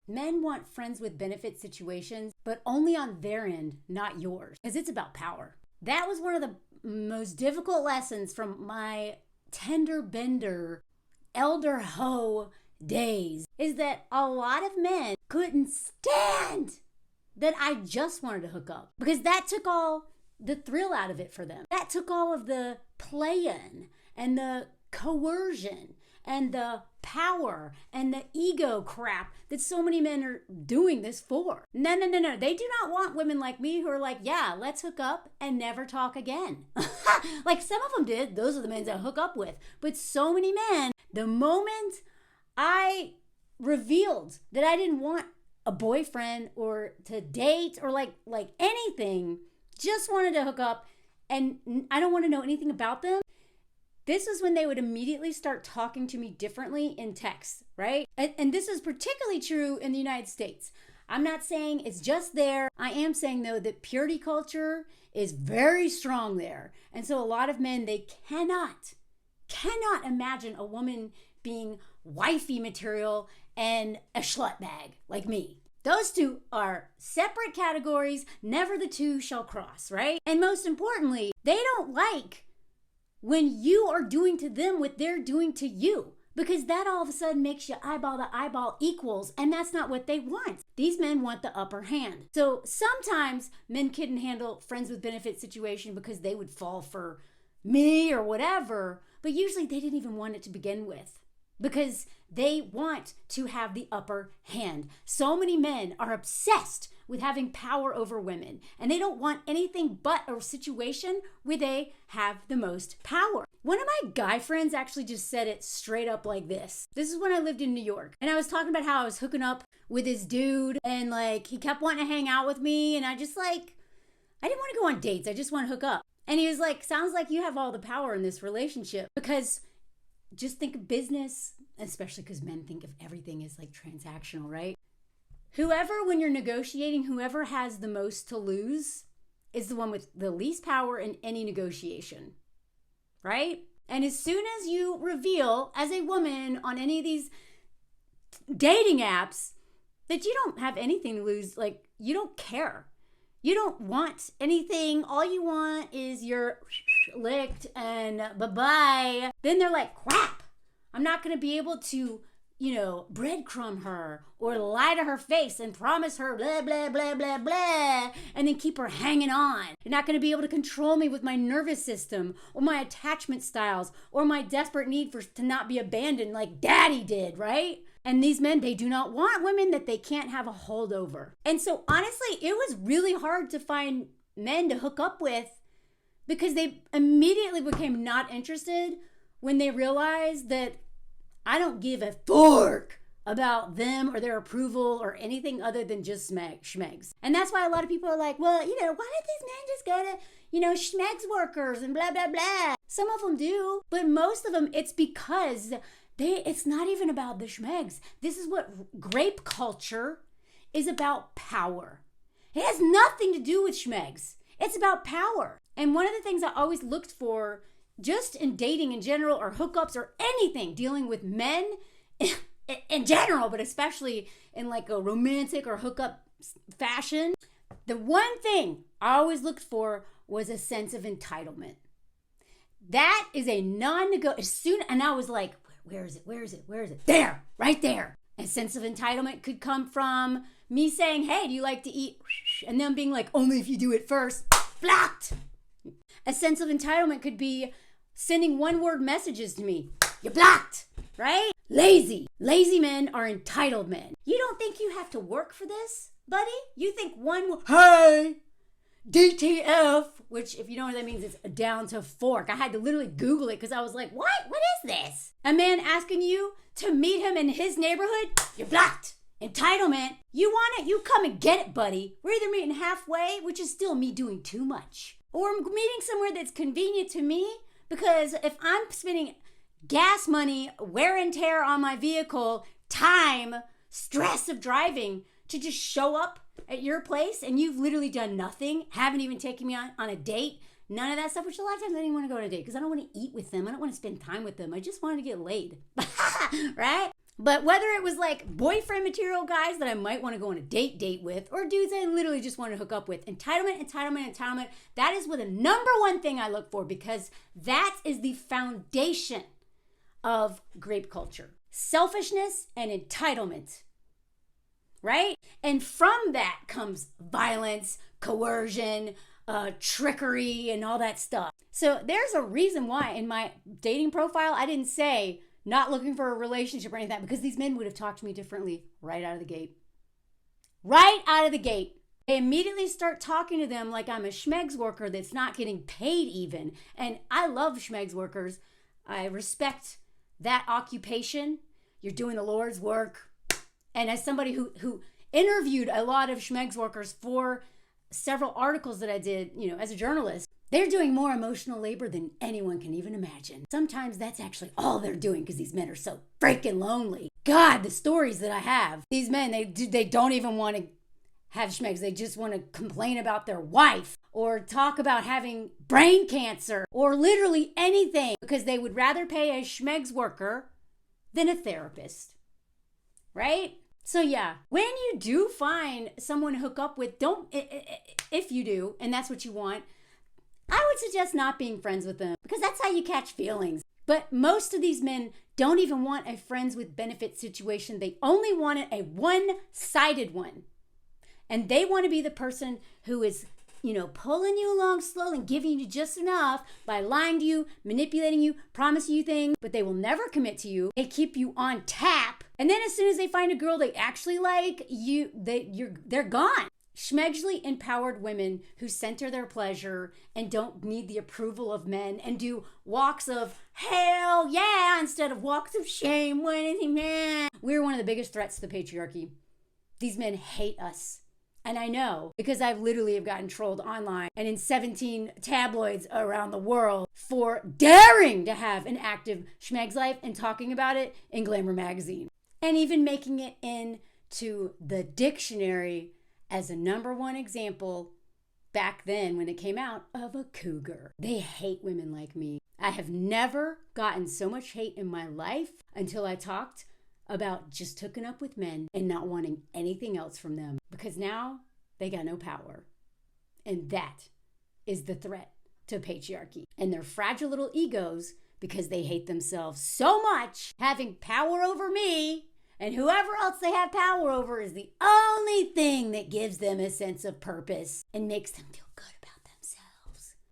Men want friends with benefit situations, but only on their end, not yours, because it's about power. That was one of the most difficult lessons from my tender bender, elder hoe days, is that a lot of men couldn't stand that I just wanted to hook up, because that took all the thrill out of it for them. That took all of the play-in and the coercion and the power and the ego crap that so many men are doing this for. No. They do not want women like me who are like, yeah, let's hook up and never talk again. Like some of them did. Those are the men I hook up with. But so many men, the moment I revealed that I didn't want a boyfriend or to date or like anything, just wanted to hook up and I don't want to know anything about them, this is when they would immediately start talking to me differently in text, right? And this is particularly true in the United States. I'm not saying it's just there. I am saying, though, that purity culture is very strong there. And so a lot of men, they cannot imagine a woman being wifey material and a slut bag like me. Those two are separate categories. Never the two shall cross, right? And most importantly, they don't like when you are doing to them what they're doing to you, because that all of a sudden makes you eyeball to eyeball equals, and that's not what they want. These men want the upper hand. So sometimes men couldn't handle friends with benefit situation because they would fall for me or whatever, but usually they didn't even want it to begin with, because they want to have the upper hand. So many men are obsessed with having power over women, and they don't want anything but a situation where they have the most power. One of my guy friends actually just said it straight up like this. This is when I lived in New York, and I was talking about how I was hooking up with this dude, and like he kept wanting to hang out with me, and I didn't want to go on dates. I just want to hook up. And he was like, sounds like you have all the power in this relationship, because just think of business, especially because men think of everything as like transactional, right? When you're negotiating, whoever has the most to lose is the one with the least power in any negotiation, right? And as soon as you reveal as a woman on any of these dating apps that you don't have anything to lose, like you don't care, you don't want anything, all you want is your licked and bye-bye, then they're like, crap, I'm not going to be able to, breadcrumb her or lie to her face and promise her blah, blah, blah, blah, blah, and then keep her hanging on. You're not going to be able to control me with my nervous system or my attachment styles or my desperate need to not be abandoned like daddy did, right? And these men, they do not want women that they can't have a hold over. And so honestly, it was really hard to find men to hook up with, because they immediately became not interested when they realized that I don't give a fork about them or their approval or anything other than just schmegs. And that's why a lot of people are like, well, why don't these men just go to, schmegs workers and blah, blah, blah. Some of them do, but most of them, it's because it's not even about the schmegs. This is what grape culture is about: power. It has nothing to do with schmegs. It's about power. And one of the things I always looked for, just in dating in general or hookups or anything dealing with men in general, but especially in like a romantic or hookup fashion, the one thing I always looked for was a sense of entitlement. That is a non-negotiable. And I was like, where is it? There, right there. A sense of entitlement could come from me saying, hey, do you like to eat? And them being like, only if you do it first. Blocked. A sense of entitlement could be sending one-word messages to me. You're blocked, right? Lazy men are entitled men. You don't think you have to work for this, buddy? You think hey, DTF, which if you know what that means, it's down to fork. I had to literally Google it because I was like, what is this? A man asking you to meet him in his neighborhood? You're blocked. Entitlement. You want it? You come and get it, buddy. We're either meeting halfway, which is still me doing too much, or I'm meeting somewhere that's convenient to me, because if I'm spending gas money, wear and tear on my vehicle, time, stress of driving to just show up at your place, and you've literally done nothing, haven't even taken me on a date, none of that stuff, which a lot of times I didn't want to go on a date because I don't want to eat with them. I don't want to spend time with them. I just wanted to get laid, right? But whether it was like boyfriend material guys that I might want to go on a date with, or dudes I literally just want to hook up with, entitlement, that is what the number one thing I look for, because that is the foundation of grape culture. Selfishness and entitlement, right? And from that comes violence, coercion, trickery, and all that stuff. So there's a reason why in my dating profile, I didn't say not looking for a relationship or anything like that, because these men would have talked to me differently right out of the gate. Right out of the gate. I immediately start talking to them like I'm a schmegs worker that's not getting paid even. And I love schmegs workers. I respect that occupation. You're doing the Lord's work. And as somebody who interviewed a lot of schmegs workers for several articles that I did, as a journalist, they're doing more emotional labor than anyone can even imagine. Sometimes that's actually all they're doing because these men are so freaking lonely. God, the stories that I have. These men, they don't even want to have schmegs. They just want to complain about their wife or talk about having brain cancer or literally anything, because they would rather pay a schmegs worker than a therapist. Right? So yeah, when you do find someone to hook up with, if you do, and that's what you want, I would suggest not being friends with them, because that's how you catch feelings. But most of these men don't even want a friends with benefit situation. They only want it a one-sided one. And they want to be the person who is, pulling you along slowly and giving you just enough by lying to you, manipulating you, promising you things, but they will never commit to you. They keep you on tap. And then as soon as they find a girl they actually like, they're gone. Schmegly empowered women who center their pleasure and don't need the approval of men and do walks of hell yeah instead of walks of shame. We're one of the biggest threats to the patriarchy. These men hate us. And I know, because I've literally gotten trolled online and in 17 tabloids around the world for daring to have an active schmegs life and talking about it in Glamour magazine. And even making it into the dictionary as a number one example back then when it came out of a cougar. They hate women like me. I have never gotten so much hate in my life until I talked about just hooking up with men and not wanting anything else from them, because now they got no power. And that is the threat to patriarchy and their fragile little egos, because they hate themselves so much. Having power over me and whoever else they have power over is the only thing that gives them a sense of purpose and makes them feel